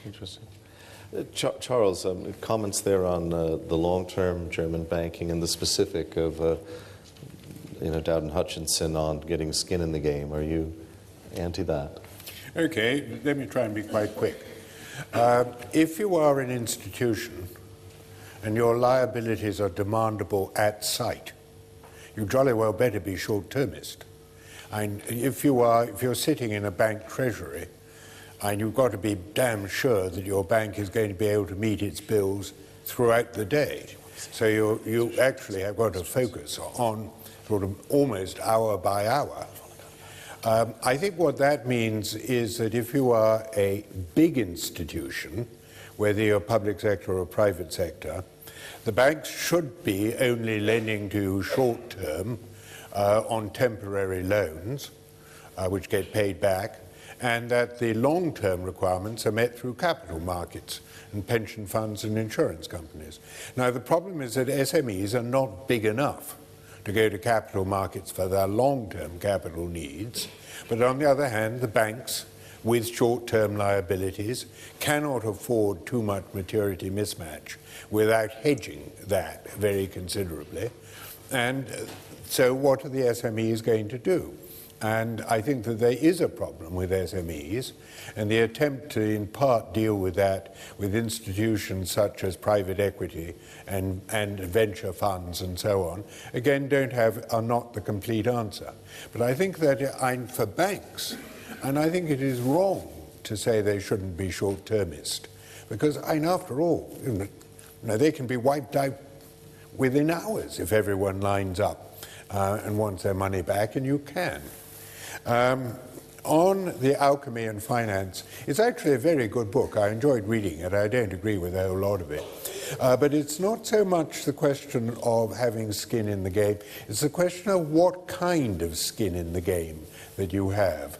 [SPEAKER 2] Interesting. Charles, comments there on the long-term German banking and the specific of Dowden Hutchinson on getting skin in the game. Are you anti that?
[SPEAKER 5] Okay, let me try and be quite quick. If you are an institution and your liabilities are demandable at sight, you jolly well better be short-termist. And if you're sitting in a bank treasury, and you've got to be damn sure that your bank is going to be able to meet its bills throughout the day. So you actually have got to focus on sort of almost hour by hour. I think what that means is that if you are a big institution, whether you're public sector or private sector, the banks should be only lending to you short-term on temporary loans, which get paid back, and that the long-term requirements are met through capital markets and pension funds and insurance companies. Now, the problem is that SMEs are not big enough to go to capital markets for their long-term capital needs. But on the other hand, the banks with short-term liabilities cannot afford too much maturity mismatch without hedging that very considerably. And so what are the SMEs going to do? And I think that there is a problem with SMEs, and the attempt to in part deal with that with institutions such as private equity and venture funds and so on, again, are not the complete answer. But I think that for banks, and I think it is wrong to say they shouldn't be short-termist, because after all, they can be wiped out within hours if everyone lines up and wants their money back, and you can. On the alchemy and finance, it's actually a very good book. I enjoyed reading it. I don't agree with a whole lot of it. But it's not so much the question of having skin in the game. It's the question of what kind of skin in the game that you have.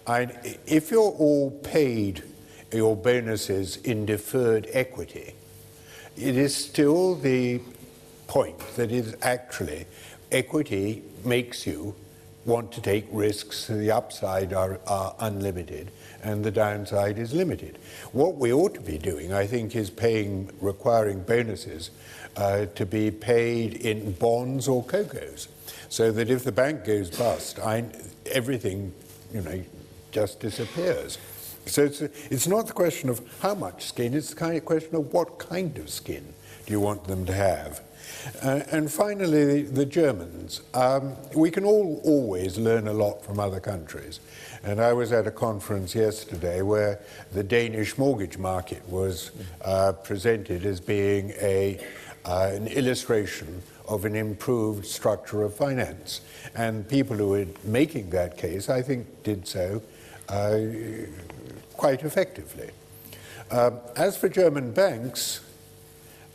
[SPEAKER 5] If you're all paid your bonuses in deferred equity, it is still the point that is actually equity makes you want to take risks. The upside are unlimited and the downside is limited. What we ought to be doing, I think, is requiring bonuses to be paid in bonds or COCOs, so that if the bank goes bust, everything, just disappears. So it's not the question of how much skin, it's the kind of question of what kind of skin do you want them to have. And finally, the Germans. We can always learn a lot from other countries. And I was at a conference yesterday where the Danish mortgage market was presented as being an illustration of an improved structure of finance. And people who were making that case, I think, did so quite effectively. As for German banks,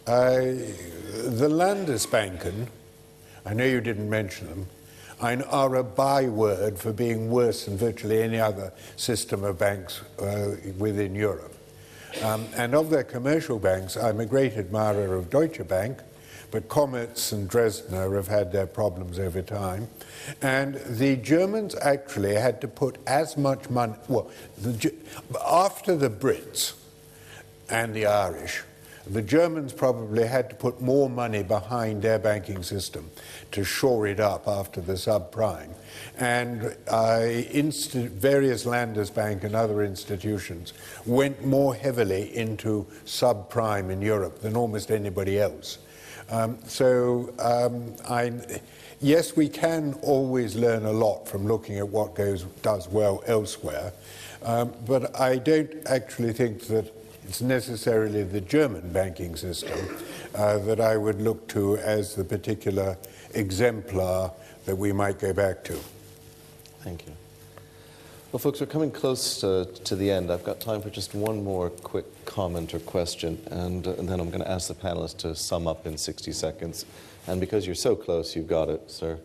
[SPEAKER 5] the Landesbanken, I know you didn't mention them, are a byword for being worse than virtually any other system of banks within Europe. And of their commercial banks, I'm a great admirer of Deutsche Bank, but Commerz and Dresdner have had their problems over time. And the Germans actually had to put as much money, after the Brits and the Irish, the Germans probably had to put more money behind their banking system to shore it up after the subprime. And various Landesbank and other institutions went more heavily into subprime in Europe than almost anybody else. Yes, we can always learn a lot from looking at what does well elsewhere, but I don't actually think that it's necessarily the German banking system that I would look to as the particular exemplar that we might go back to.
[SPEAKER 2] Thank you. Well, folks, we're coming close to the end. I've got time for just one more quick comment or question, and then I'm going to ask the panelists to sum up in 60 seconds. And because you're so close, you've got it, sir.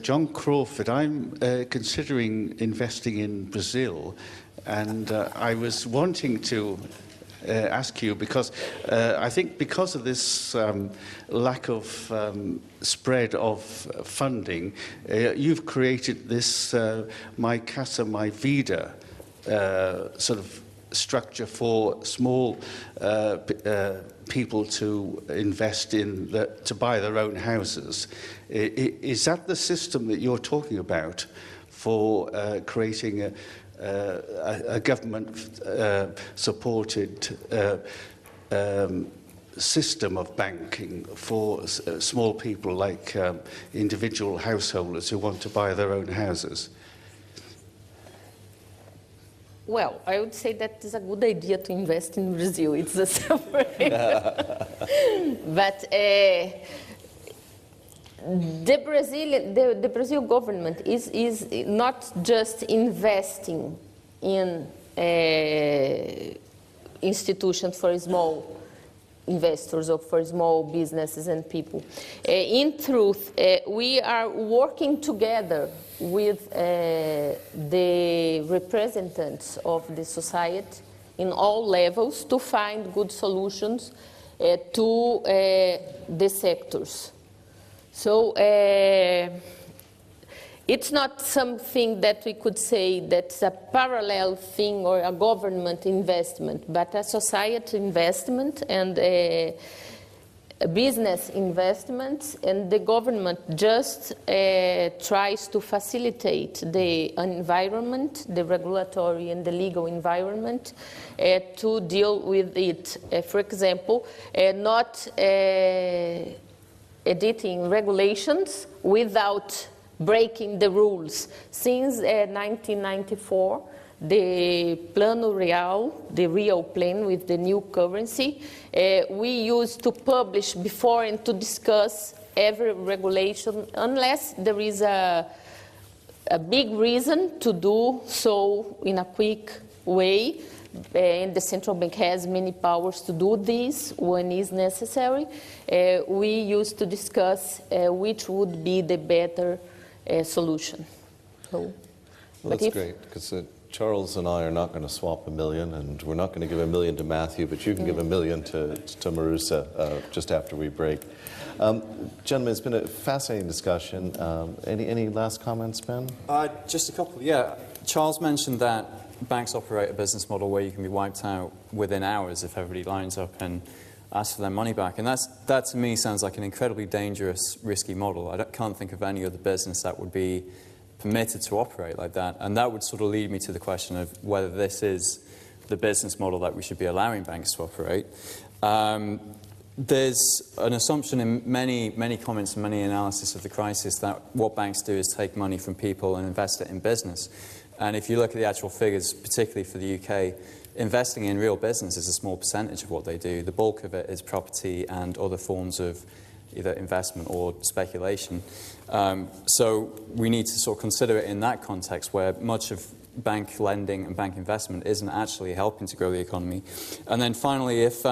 [SPEAKER 14] John Crawford, I'm considering investing in Brazil, and I was wanting to ask you, because I think because of this lack of spread of funding, you've created this My Casa, My Vida sort of structure for small people to invest in, to buy their own houses. Is that the system that you're talking about for creating a government-supported system of banking for small people like individual householders who want to buy their own houses?
[SPEAKER 4] Well, I would say that it's a good idea to invest in Brazil. It's a separate. But the Brazil government is not just investing in institutions for small investors or for small businesses and people. In truth, we are working together with the representatives of the society in all levels to find good solutions to the sectors. So it's not something that we could say that's a parallel thing or a government investment, but a society investment and a business investment, and the government just tries to facilitate the environment, the regulatory and the legal environment to deal with it. For example, not editing regulations without breaking the rules. Since 1994, the Plano Real, the real plan with the new currency, we used to publish before and to discuss every regulation unless there is a big reason to do so in a quick way. And the central bank has many powers to do this when is necessary. We used to discuss which would be the better solution. So,
[SPEAKER 2] well, that's great, because Charles and I are not going to swap $1 million, and we're not going to give $1 million to Matthew, but you can give $1 million to Marusa just after we break. Gentlemen, it's been a fascinating discussion. Any last comments, Ben?
[SPEAKER 3] Just a couple, yeah. Charles mentioned that banks operate a business model where you can be wiped out within hours if everybody lines up and asks for their money back. And that to me sounds like an incredibly dangerous, risky model. I can't think of any other business that would be permitted to operate like that. And that would sort of lead me to the question of whether this is the business model that we should be allowing banks to operate. There's an assumption in many comments and many analysis of the crisis that what banks do is take money from people and invest it in business. And if you look at the actual figures, particularly for the UK, investing in real business is a small percentage of what they do. The bulk of it is property and other forms of either investment or speculation. So we need to sort of consider it in that context where much of bank lending and bank investment isn't actually helping to grow the economy. And then finally, if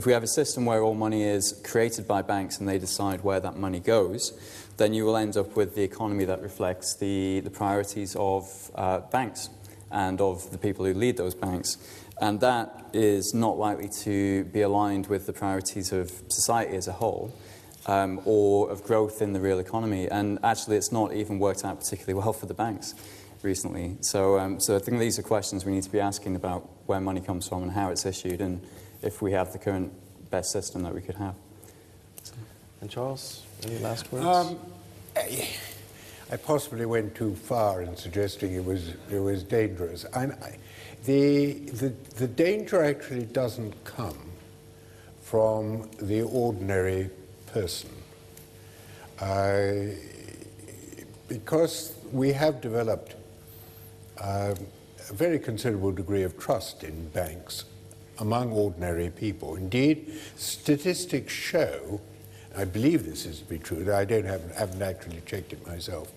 [SPEAKER 3] we have a system where all money is created by banks and they decide where that money goes, then you will end up with the economy that reflects the priorities of banks and of the people who lead those banks. And that is not likely to be aligned with the priorities of society as a whole or of growth in the real economy. And actually, it's not even worked out particularly well for the banks recently. So I think these are questions we need to be asking about where money comes from and how it's issued and if we have the current best system that we could have.
[SPEAKER 2] And Charles, any last words?
[SPEAKER 5] I possibly went too far in suggesting it was dangerous. The danger actually doesn't come from the ordinary person. Because we have developed a very considerable degree of trust in banks among ordinary people. Indeed, statistics show, I believe this is to be true, I haven't actually checked it myself,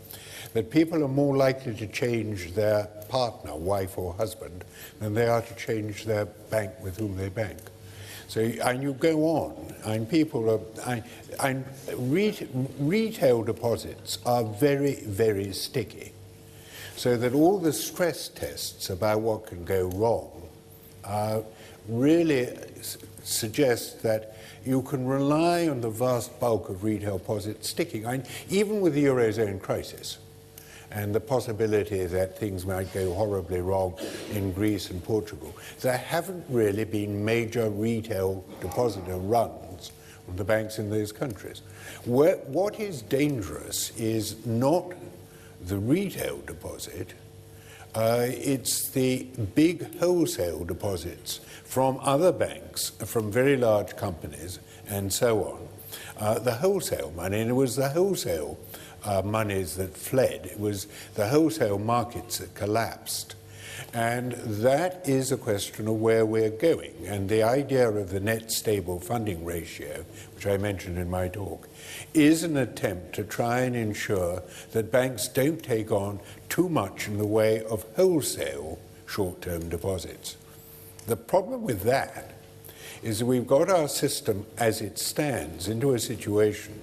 [SPEAKER 5] that people are more likely to change their partner, wife or husband, than they are to change their bank with whom they bank. So, and you go on, and people are, retail deposits are very, very sticky. So that all the stress tests about what can go wrong really suggest that you can rely on the vast bulk of retail deposits sticking. Even with the Eurozone crisis and the possibility that things might go horribly wrong in Greece and Portugal, there haven't really been major retail depositor runs on the banks in those countries. What is dangerous is not the retail deposit, it's the big wholesale deposits from other banks, from very large companies, and so on. The wholesale money, and it was the wholesale monies that fled. It was the wholesale markets that collapsed. And that is a question of where we're going. And the idea of the net stable funding ratio, which I mentioned in my talk, is an attempt to try and ensure that banks don't take on too much in the way of wholesale short-term deposits. The problem with that is that we've got our system as it stands into a situation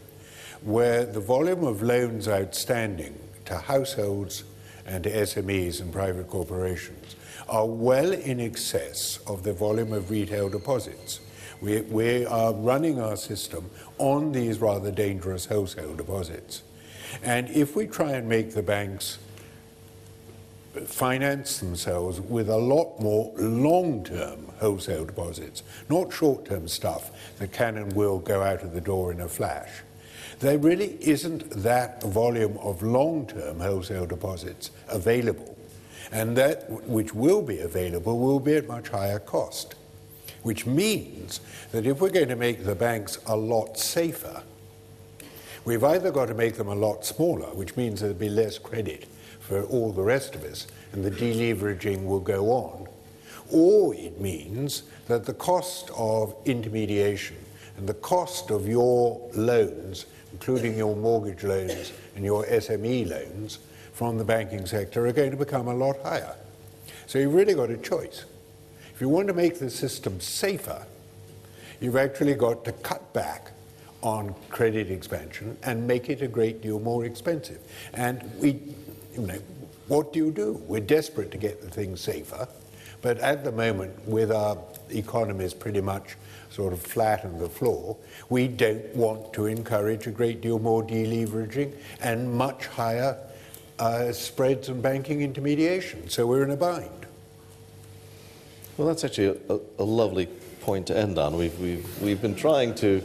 [SPEAKER 5] where the volume of loans outstanding to households and to SMEs and private corporations are well in excess of the volume of retail deposits, We are running our system on these rather dangerous wholesale deposits. And if we try and make the banks finance themselves with a lot more long-term wholesale deposits, not short-term stuff that can and will go out of the door in a flash, there really isn't that volume of long-term wholesale deposits available. And that which will be available will be at much higher cost, which means that if we're going to make the banks a lot safer, we've either got to make them a lot smaller, which means there'll be less credit for all the rest of us, and the deleveraging will go on, or it means that the cost of intermediation and the cost of your loans, including your mortgage loans and your SME loans from the banking sector, are going to become a lot higher. So you've really got a choice. If you want to make the system safer, you've actually got to cut back on credit expansion and make it a great deal more expensive. And what do? We're desperate to get the thing safer, but at the moment, with our economies pretty much sort of flat on the floor, we don't want to encourage a great deal more deleveraging and much higher spreads and banking intermediation. So we're in a bind.
[SPEAKER 2] Well, that's actually a lovely point to end on. We've been trying to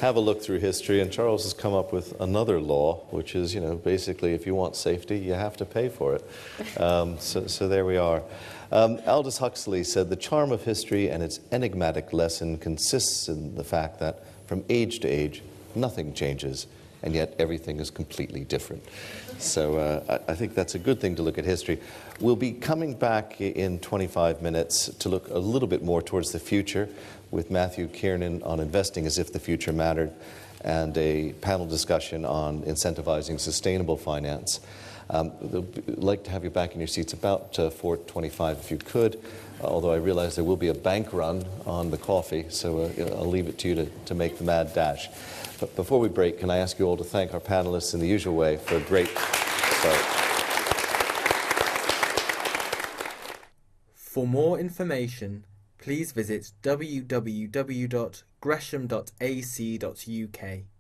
[SPEAKER 2] have a look through history, and Charles has come up with another law, which is, basically if you want safety, you have to pay for it. So there we are. Aldous Huxley said, "The charm of history and its enigmatic lesson consists in the fact that from age to age, nothing changes, and yet everything is completely different." So I think that's a good thing to look at history. We'll be coming back in 25 minutes to look a little bit more towards the future with Matthew Kiernan on investing as if the future mattered, and a panel discussion on incentivizing sustainable finance. I'd like to have you back in your seats about 4:25 if you could, although I realize there will be a bank run on the coffee, so I'll leave it to you to make the mad dash. But before we break, can I ask you all to thank our panelists in the usual way for a great start.
[SPEAKER 1] For more information, please visit www.gresham.ac.uk.